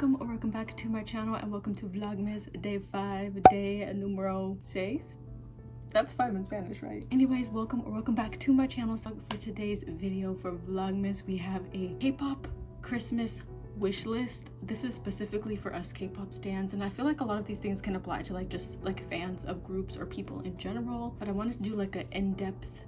welcome or welcome back to my channel, and welcome to vlogmas day 5, day numero 6. That's 5 in Spanish, right? Anyways, welcome or welcome back to my channel. So for today's video for vlogmas, we have a K-pop Christmas wish list. This is specifically for us K-pop stans, and I feel like a lot of these things can apply to just fans of groups or people in general, but I wanted to do like an in-depth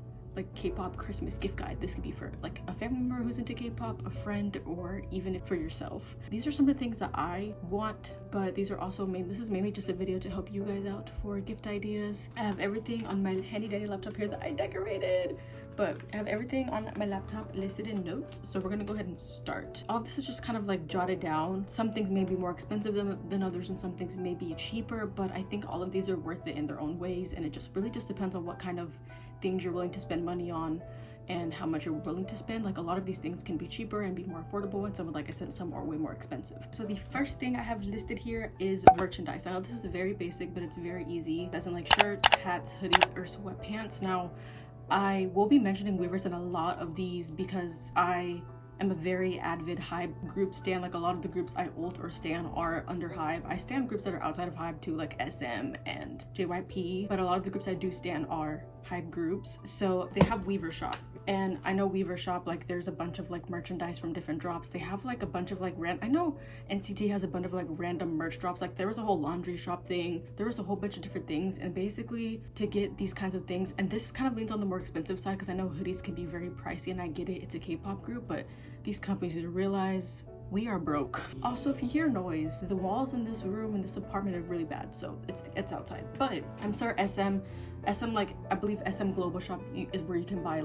K-pop Christmas gift guide. This could be for a family member who's into K-pop, a friend, or even for yourself. These are some of the things that I want, but these are also this is mainly just a video to help you guys out for gift ideas. I have everything on my handy dandy laptop here that I decorated, but I have everything on my laptop listed in notes, so we're gonna go ahead and start. All this is just kind of jotted down. Some things may be more expensive than others, and some things may be cheaper, but I think all of these are worth it in their own ways, and it just really just depends on what kind of things you're willing to spend money on and how much you're willing to spend. A lot of these things can be cheaper and be more affordable, and some, like I said, some are way more expensive. So the first thing I have listed here is merchandise. I know this is very basic, but it's very easy. As in shirts, hats, hoodies, or sweatpants. Now I will be mentioning Weavers in a lot of these because I am a very avid Hive group stan. A lot of the groups I ult or stan are under Hive. I stan groups that are outside of Hive too, like SM and JYP, but a lot of the groups I do stan are Hive groups. So they have Weaver Shop, and I know Weaver Shop, there's a bunch of merchandise from different drops. They have a bunch of I know NCT has a bunch of random merch drops. There was a whole laundry shop thing. There was a whole bunch of different things, and basically to get these kinds of things, and this kind of leans on the more expensive side because I know hoodies can be very pricey, and I get it, it's a K-pop group, but these companies need to realize we are broke. Also, if you hear noise, the walls in this room in this apartment are really bad, so it's outside. But I'm sorry, SM, I believe SM Global Shop is where you can buy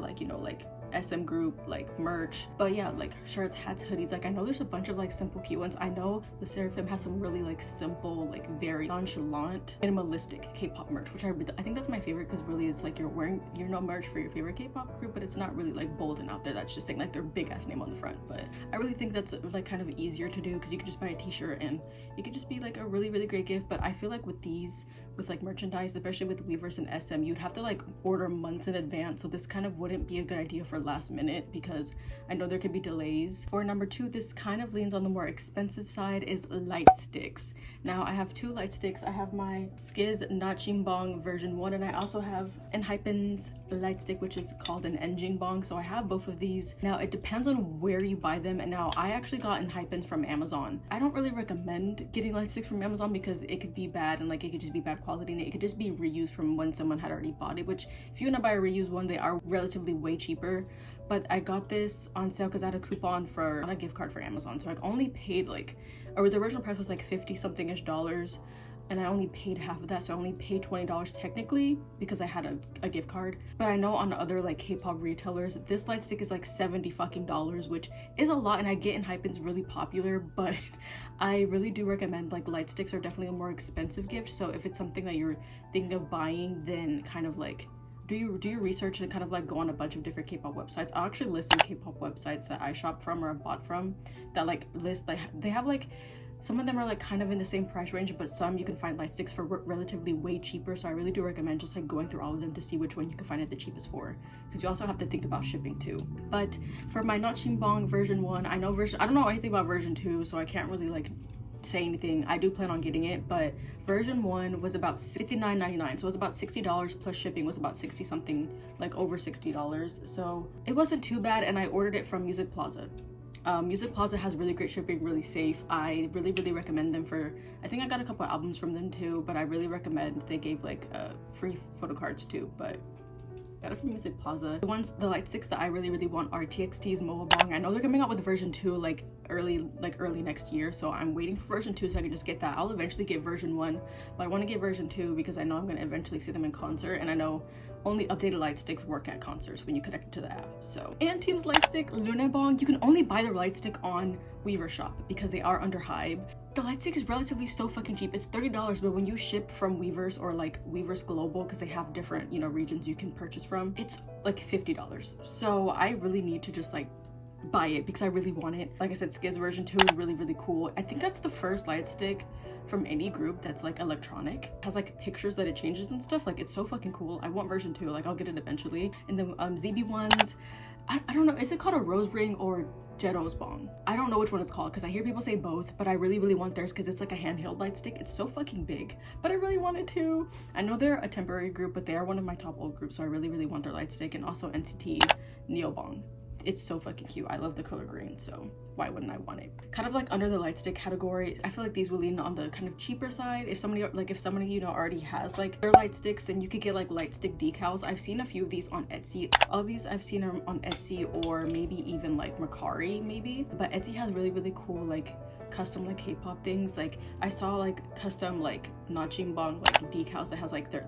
SM group merch. But yeah, shirts, hats, hoodies. I know there's a bunch of simple cute ones. I know the Seraphim has some really simple, very nonchalant, minimalistic K-pop merch, which I think that's my favorite, because really it's you're wearing merch for your favorite K-pop group, but it's not really bold and out there. That's just saying their big ass name on the front. But I really think that's kind of easier to do, because you could just buy a t-shirt and it could just be a really, really great gift. But I feel with these, with merchandise, especially with Weavers and SM, you'd have to order months in advance, so this kind of wouldn't be a good idea for last minute, because I know there could be delays. For number 2, this kind of leans on the more expensive side, is light sticks. Now I have 2 light sticks. I have my Skiz Nachimbong version 1, and I also have Enhypen's light stick, which is called an Enjingbong. So I have both of these. Now it depends on where you buy them, and now I actually got Enhypen's from Amazon. I don't really recommend getting light sticks from Amazon because it could be bad, and it could just be bad quality, and it could just be reused from when someone had already bought it, which if you're gonna buy a reused one, they are relatively way cheaper. But I got this on sale because I had a coupon on a gift card for Amazon, so I only paid or the original price was 50 something ish dollars, and I only paid half of that, so I only paid $20 technically because I had a gift card. But I know on other K-pop retailers, this light stick is $70 fucking dollars, which is a lot, and I get Enhypen's really popular, but I really do recommend light sticks are definitely a more expensive gift. So if it's something that you're thinking of buying, then kind of do your research and kind of go on a bunch of different K-pop websites. I'll actually list some K-pop websites that I shop from or bought from that list they have some of them are kind of in the same price range, but some you can find light sticks for relatively way cheaper. So I really do recommend just going through all of them to see which one you can find it the cheapest for, because you also have to think about shipping too. But for my Nachimbong version 1, I don't know anything about version 2, so I can't really say anything. I do plan on getting it, but version 1 was about $59.99, so it was about $60 plus shipping was about 60 something, over $60. So it wasn't too bad, and I ordered it from Music Plaza. Music Plaza has really great shipping, really safe. I really, really recommend them I think I got a couple albums from them too, but I really recommend. They gave free photo cards too, but got it from Music Plaza. The light sticks that I really, really want are TXT's Mobile Bong. I know they're coming out with version 2 early next year, so I'm waiting for version 2 so I can just get that. I'll eventually get version 1, but I want to get version 2 because I know I'm going to eventually see them in concert, and I know only updated light sticks work at concerts when you connect it to the app. So Anteam's light stick Lunebong, you can only buy their light stick on Weaver Shop because they are under Hybe. The light stick is relatively so fucking cheap. It's $30, but when you ship from Weavers or Weavers Global, because they have different regions you can purchase from, it's $50. So I really need to just buy it because I really want it. Like I said, Skiz version 2 is really, really cool. I think that's the first light stick from any group that's electronic. It has pictures that it changes and stuff. It's so fucking cool. I want version 2. I'll get it eventually. And then ZB ones, I don't know, is it called a rose ring or Jetto's bong. I don't know which one it's called because I hear people say both, but I really want theirs because it's like a handheld light stick. It's so fucking big, but I really want it too. I know they're a temporary group, but they are one of my top old groups, so I really want their light stick. And also NCT Neo Bong. It's so fucking cute. I love the color green, so why wouldn't I want it? Kind of like under the light stick category, I feel like these will lean on the kind of cheaper side. If somebody you know already has like their light sticks, then you could get like light stick decals. I've seen a few of these on Etsy. All of these I've seen them on Etsy or maybe even like Mercari maybe. But Etsy has really cool like custom like K-pop things. Like I saw like custom like notching bong like decals that has like their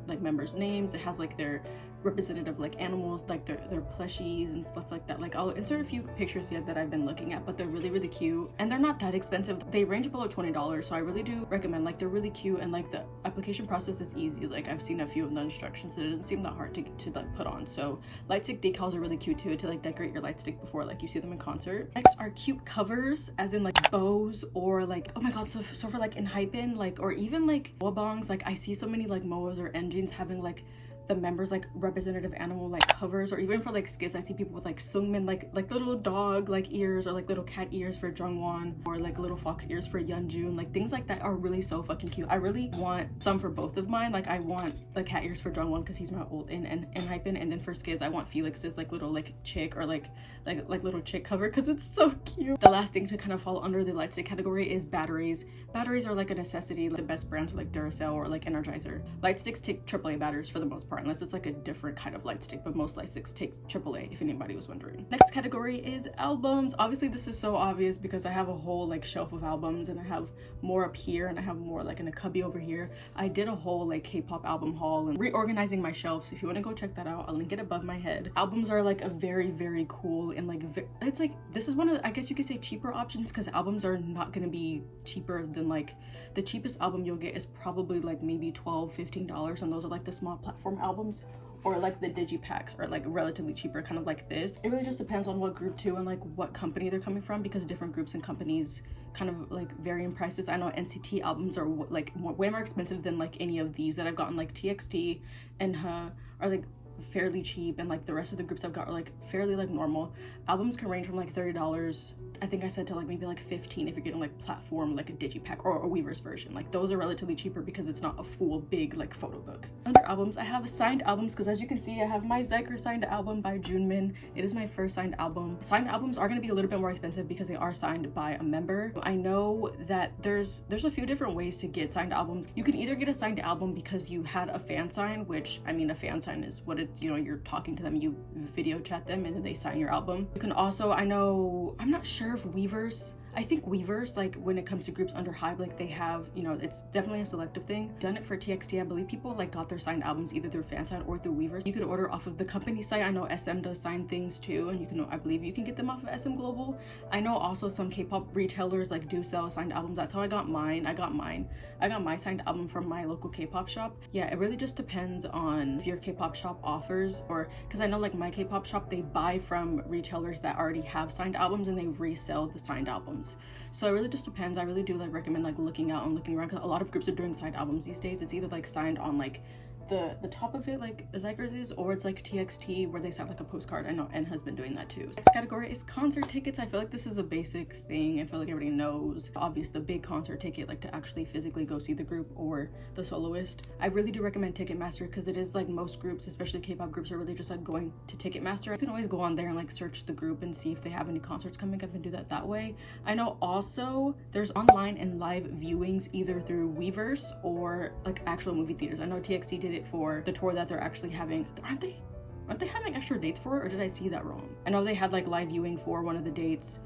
like members' names. It has like their representative like animals, like their plushies and stuff like that. Like I'll insert a few pictures here that I've been looking at, but they're really cute and they're not that expensive. They range below $20, so I really do recommend. Like they're really cute and like the application process is easy. Like I've seen a few of the instructions and it doesn't seem that hard to like put on. So light stick decals are really cute too, to like decorate your light stick before like you see them in concert. Next are cute covers, as in like bows or like, oh my god, so for like in Hypen, like, or even like moa bongs. Like I see so many like moas or engines having like the members like representative animal like covers, or even for like skits I see people with like Sungmin like little dog like ears, or like little cat ears for Jungwon, or like little fox ears for Yeonjun. Like things like that are really so fucking cute. I really want some for both of mine. Like I want the cat ears for Jungwon because he's my old in Hypen, and then for skits I want Felix's like little like chick or like little chick cover because it's so cute. The last thing to kind of fall under the light stick category is batteries. Batteries are like a necessity. Like the best brands are like Duracell or like Energizer. Light sticks take AAA batteries for the most part, unless it's like a different kind of light stick, but most light sticks take AAA, if anybody was wondering. Next category is albums. Obviously this is so obvious because I have a whole like shelf of albums, and I have more up here and I have more like in a cubby over here. I did a whole like K-pop album haul and reorganizing my shelves. If you want to go check that out, I'll link it above my head. Albums are like a very cool and like it's like, this is one of the, I guess you could say, cheaper options, because albums are not going to be cheaper than like the cheapest album you'll get is probably like maybe $12-15, and those are like the small platform albums, or like the digipacks are like relatively cheaper, kind of like this. It really just depends on what group too, and like what company they're coming from, because different groups and companies kind of like vary in prices. I know NCT albums are like way more expensive than like any of these that I've gotten. Like TXT and are like fairly cheap, and like the rest of the groups I've got are like fairly like normal. Albums can range from like $30, I think I said, to like maybe like 15 if you're getting like platform, like a digipack or a Weaver's version. Like those are relatively cheaper because it's not a full big like photo book. Under albums I have signed albums, because as you can see I have my Zyker signed album by Junmin. It is my first signed album. Signed albums are going to be a little bit more expensive because they are signed by a member. I know that there's a few different ways to get signed albums. You can either get a signed album because you had a fan sign, which I mean a fan sign is what it's, you know, you're talking to them, you video chat them and then they sign your album. You can also, I'm not sure if Weavers, I think Weavers, like when it comes to groups under Hype, like they have, you know, it's definitely a selective thing. Done it for TXT. I believe people like got their signed albums either through Fansite or through Weavers. You could order off of the company site. I know SM does sign things too, and you can, I believe you can get them off of SM Global. I know also some K-pop retailers like do sell signed albums. That's how I got mine. I got my signed album from my local K-pop shop. Yeah, it really just depends on if your K-pop shop offers, or because I know like my K-pop shop, they buy from retailers that already have signed albums and they resell the signed albums. So it really just depends. I really do like recommend like looking out and looking around, because a lot of groups are doing signed albums these days. It's either like signed on like the top of it like Zyker's is, or it's like TXT where they sign like a postcard. I know N has been doing that too. Next category is concert tickets. I feel like this is a basic thing. I feel like everybody knows. Obvious, the big concert ticket, like to actually physically go see the group or the soloist. I really do recommend Ticketmaster, because it is like most groups, especially K-pop groups, are really just like going to Ticketmaster. You can always go on there and like search the group and see if they have any concerts coming up and do that way. I know also there's online and live viewings either through Weverse or like actual movie theaters. I know TXT did it for the tour that they're actually having. Aren't they having extra dates for it, or did I see that wrong? I know they had like live viewing for one of the dates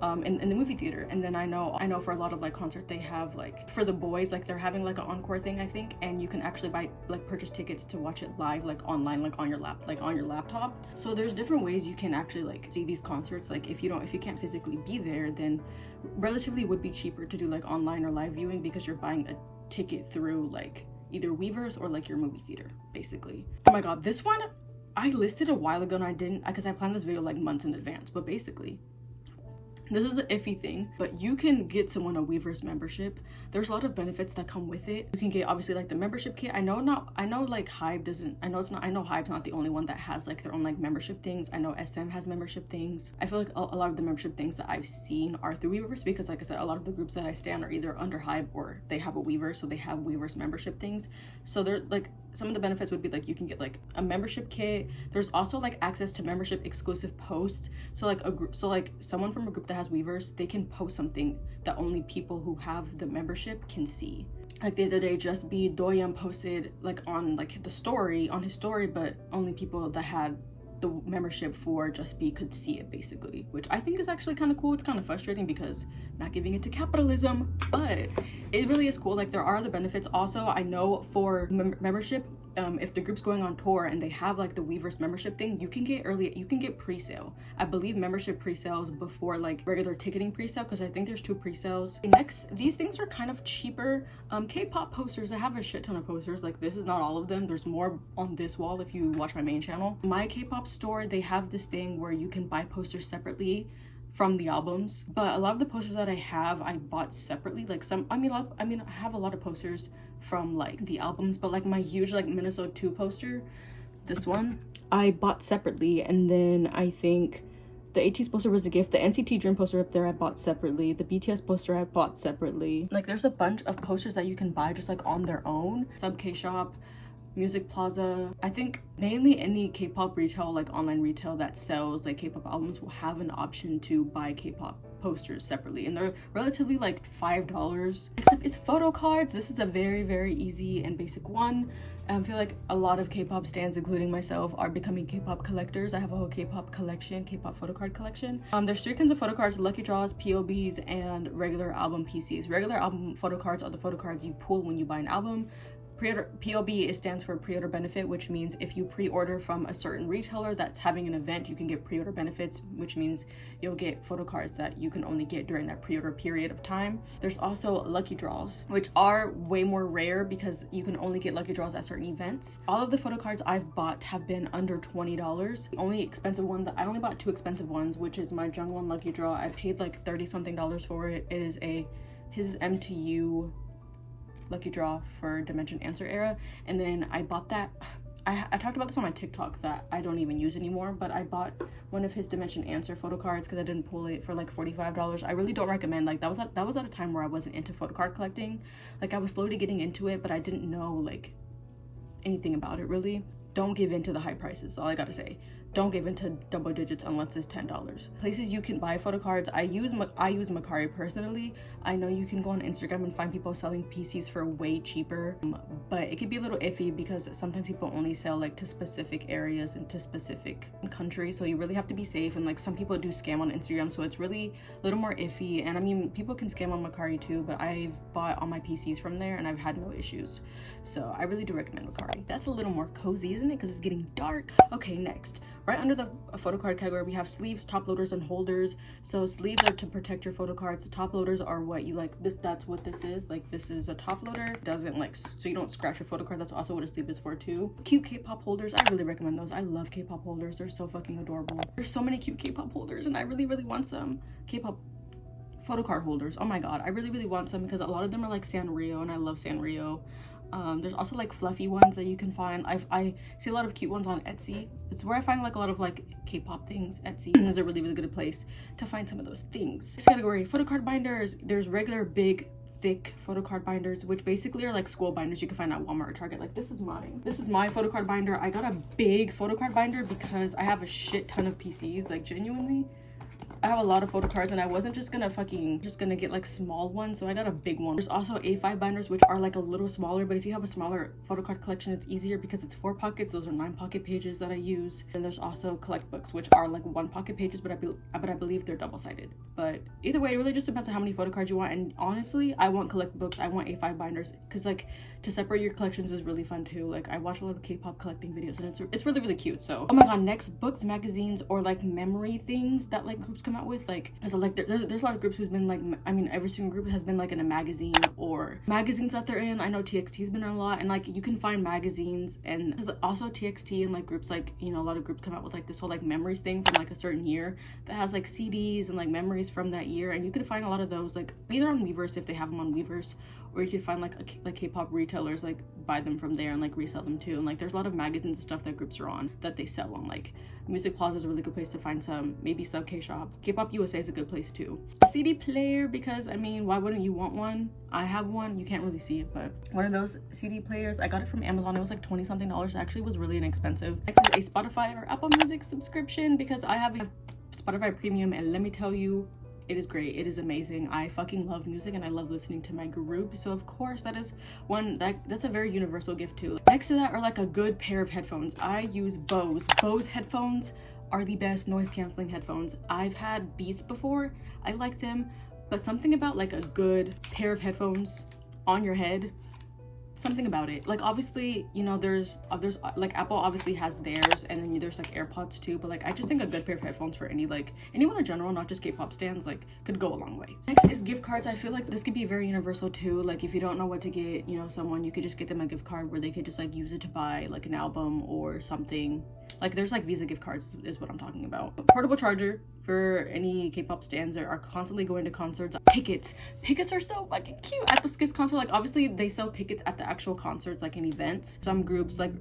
in the movie theater. And then I know for a lot of like concerts they have like for the boys, like they're having like an encore thing, I think, and you can actually purchase tickets to watch it live, like online, like on your laptop. So there's different ways you can actually like see these concerts. Like if you can't physically be there, then relatively would be cheaper to do like online or live viewing, because you're buying a ticket through like either Weavers or like your movie theater, basically. Oh my god, this one I listed a while ago and I didn't, because I planned this video like months in advance, but basically this is an iffy thing, but you can get someone a Weverse membership. There's a lot of benefits that come with it. You can get obviously like the membership kit. I know like Hive doesn't, I know Hive's not the only one that has like their own like membership things. I know SM has membership things. I feel like a lot of the membership things that I've seen are through Weverse, because like I said, a lot of the groups that I stand are either under Hive or they have a Weverse, so they have Weverse membership things. So they're like, some of the benefits would be like you can get like a membership kit. There's also like access to membership exclusive posts. So like a group, so like someone from a group that has Weverse, they can post something that only people who have the membership can see. Like the other day, Just Be Doyam posted like on like the story, on his story, but only people that had the membership for Just Be could see it basically, which I think is actually kind of cool. It's kind of frustrating because not giving it to capitalism, but it really is cool. Like there are other benefits. Also, I know for membership, if the group's going on tour and they have like the Weverse membership thing, you can get pre-sale. I believe membership pre-sales before like regular ticketing pre-sale, because I think there's 2 pre-sales. Next, these things are kind of cheaper. K-pop posters. I have a shit ton of posters. Like this is not all of them. There's more on this wall if you watch my main channel. My K-pop store, they have this thing where you can buy posters separately from the albums, but a lot of the posters that I have, I bought separately. Like I have a lot of posters from like the albums, but like my huge like Minnesota 2 poster, this one, I bought separately. And then I think the ATEEZ poster was a gift. The NCT Dream poster up there I bought separately. The BTS poster I bought separately. Like there's a bunch of posters that you can buy just like on their own. Sub K-Shop, Music Plaza. I think mainly any K-pop retail, like online retail that sells like K-pop albums, will have an option to buy K-pop posters separately, and they're relatively like $5. Except it's photo cards. This is a very, very easy and basic one. I feel like a lot of K-pop stans, including myself, are becoming K-pop collectors. I have a whole K-pop collection, K-pop photo card collection. There's 3 kinds of photo cards: lucky draws, POBs, and regular album PCs. Regular album photo cards are the photo cards you pull when you buy an album. Pre-order, POB, stands for pre-order benefit, which means if you pre-order from a certain retailer that's having an event, you can get pre-order benefits, which means you'll get photo cards that you can only get during that pre-order period of time. There's also lucky draws, which are way more rare because you can only get lucky draws at certain events. All of the photo cards I've bought have been under $20. The only expensive one that I only bought 2 expensive ones, which is my Jungwon lucky draw. I paid like $30 something for it. It is his MTU lucky draw for Dimension Answer era. And then I bought that, I talked about this on my TikTok that I don't even use anymore, but I bought one of his Dimension Answer photo cards because I didn't pull it for like $45. I really don't recommend, like that was at a time where I wasn't into photo card collecting. Like I was slowly getting into it, but I didn't know like anything about it really. Don't give in to the high prices, all I gotta say. Don't give in to double digits unless it's $10. Places you can buy photo cards, I use Mercari personally. I know you can go on Instagram and find people selling PCs for way cheaper, but it can be a little iffy because sometimes people only sell like to specific areas and to specific countries, so you really have to be safe. And like some people do scam on Instagram, so it's really a little more iffy. And I mean, people can scam on Mercari too, but I've bought all my PCs from there and I've had no issues, so I really do recommend Mercari. That's a little more cozy, isn't it? Because it's getting dark. Okay, next, right under the photo card category, we have sleeves, top loaders, and holders. So sleeves are to protect your photo cards. The top loaders are what you like. That's what this is. Like this is a top loader. Doesn't like, so you don't scratch your photo card. That's also what a sleeve is for too. Cute K-pop holders, I really recommend those. I love K-pop holders. They're so fucking adorable. There's so many cute K-pop holders and I really, really want some K-pop photo card holders. Oh my god, I really, really want some because a lot of them are like Sanrio and I love Sanrio. There's also like fluffy ones that you can find. I see a lot of cute ones on Etsy. It's where I find like a lot of like K-pop things. Etsy is a really, really good place to find some of those things. This category, photo card binders. There's regular big thick photo card binders, which basically are like school binders you can find at Walmart or Target. Like this is mine. This is my photo card binder. I got a big photo card binder because I have a shit ton of PCs, like genuinely. I have a lot of photo cards and I wasn't just gonna get like small ones, so I got a big one. There's also A5 binders, which are like a little smaller, but if you have a smaller photo card collection, it's easier because it's 4 pockets. Those are 9 pocket pages that I use. And there's also collect books, which are like 1 pocket pages, but I believe they're double-sided. But either way, it really just depends on how many photo cards you want. And honestly, I want collect books, I want A5 binders, because like to separate your collections is really fun too. Like I watch a lot of K-pop collecting videos and it's really, really cute. So oh my god, next, books, magazines, or like memory things that like groups come out with, like, there's a lot of groups who's been like, I mean, every single group has been like in a magazine or magazines that they're in. I know TXT's been in a lot, and like you can find magazines, and there's also TXT and like groups, like, you know, a lot of groups come out with like this whole like memories thing from like a certain year that has like CDs and like memories from that year, and you can find a lot of those like either on Weverse if they have them on Weverse, or you can find like K-pop retailers like buy them from there and like resell them too. And like there's a lot of magazines and stuff that groups are on that they sell on. Like Music Plaza is a really good place to find some, maybe Sub K-Shop. K-pop USA is a good place too. A CD player, because I mean, why wouldn't you want one? I have one. You can't really see it, but one of those CD players, I got it from Amazon. It was like $20 something. It actually was really inexpensive. Next is a Spotify or Apple Music subscription, because I have a Spotify Premium, and let me tell you, it is great. It is amazing. I fucking love music, and I love listening to my group, so of course that is one that's a very universal gift too. Next to that are like a good pair of headphones. I use Bose headphones are the best noise canceling headphones. I've had Beats before, I like them, but something about like a good pair of headphones on your head, something about it. Like obviously, you know, there's like Apple obviously has theirs, and then there's like AirPods too, but like I just think a good pair of headphones for anyone in general, not just K-pop stands, like could go a long way. Next is gift cards. I feel like this could be very universal too. Like if you don't know what to get, you know, someone, you could just get them a gift card where they could just like use it to buy like an album or something. Like there's like Visa gift cards is what I'm talking about. Portable charger for any K-pop stands that are constantly going to concerts. Tickets are so fucking cute at the Skiz concert. Like obviously they sell tickets at the actual concerts, like in events. Some groups like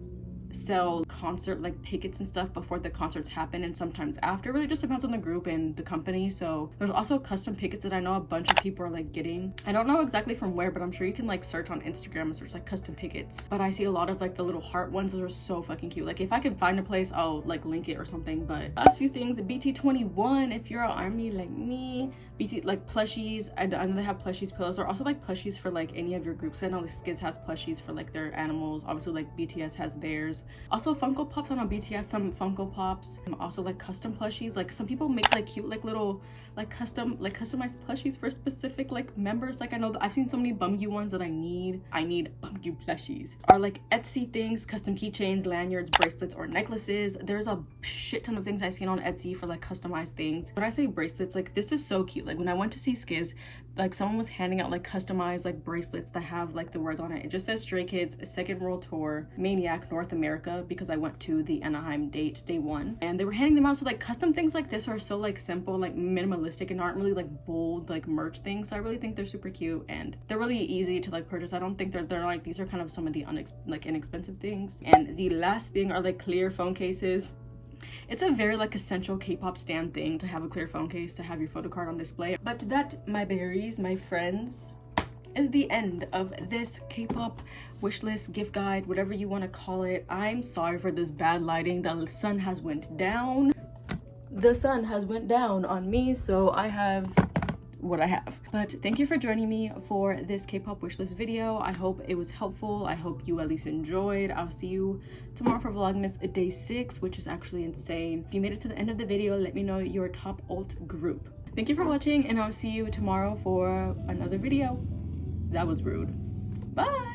sell concert like tickets and stuff before the concerts happen, and sometimes after. It really just depends on the group and the company. So there's also custom tickets that I know a bunch of people are like getting. I don't know exactly from where, but I'm sure you can like search on Instagram and search like custom tickets. But I see a lot of like the little heart ones. Those are so fucking cute. Like if I can find a place, I'll like link it or something. But last few things, BT21 if you're an army like me. BT like plushies. I know they have plushies pillows, or also like plushies for like any of your groups. I know like Skiz has plushies for like their animals. Obviously like BTS has theirs. Also Funko Pops. I know BTS some Funko Pops. Also like custom plushies. Like some people make like cute like little like customized plushies for specific like members. Like I know that I've seen so many Bumgyu ones that I need Bumgyu plushies. Or like Etsy things, custom keychains, lanyards, bracelets, or necklaces. There's a shit ton of things I've seen on Etsy for like customized things. When I say bracelets, like this is so cute. Like when I went to see Skiz, like someone was handing out like customized like bracelets that have like the words on it. It just says Stray Kids Second World Tour Maniac North America, because I went to the Anaheim day one, and they were handing them out. So like custom things like this are so like simple, like minimalistic, and aren't really like bold like merch things. So I really think they're super cute, and they're really easy to like purchase. I don't think they're like, these are kind of some of the inexpensive things. And the last thing are like clear phone cases. It's a very like essential K-pop stan thing to have a clear phone case to have your photo card on display. But that, my berries, my friends, is the end of this K-pop wish list, gift guide, whatever you want to call it. I'm sorry for this bad lighting. The sun has went down. The sun has went down on me, so I have what I have. But thank you for joining me for this K-pop wishlist video. I hope it was helpful. I hope you at least enjoyed. I'll see you tomorrow for vlogmas day 6, which is actually insane. If you made it to the end of the video, let me know your top alt group. Thank you for watching, and I'll see you tomorrow for another video. That was rude. Bye.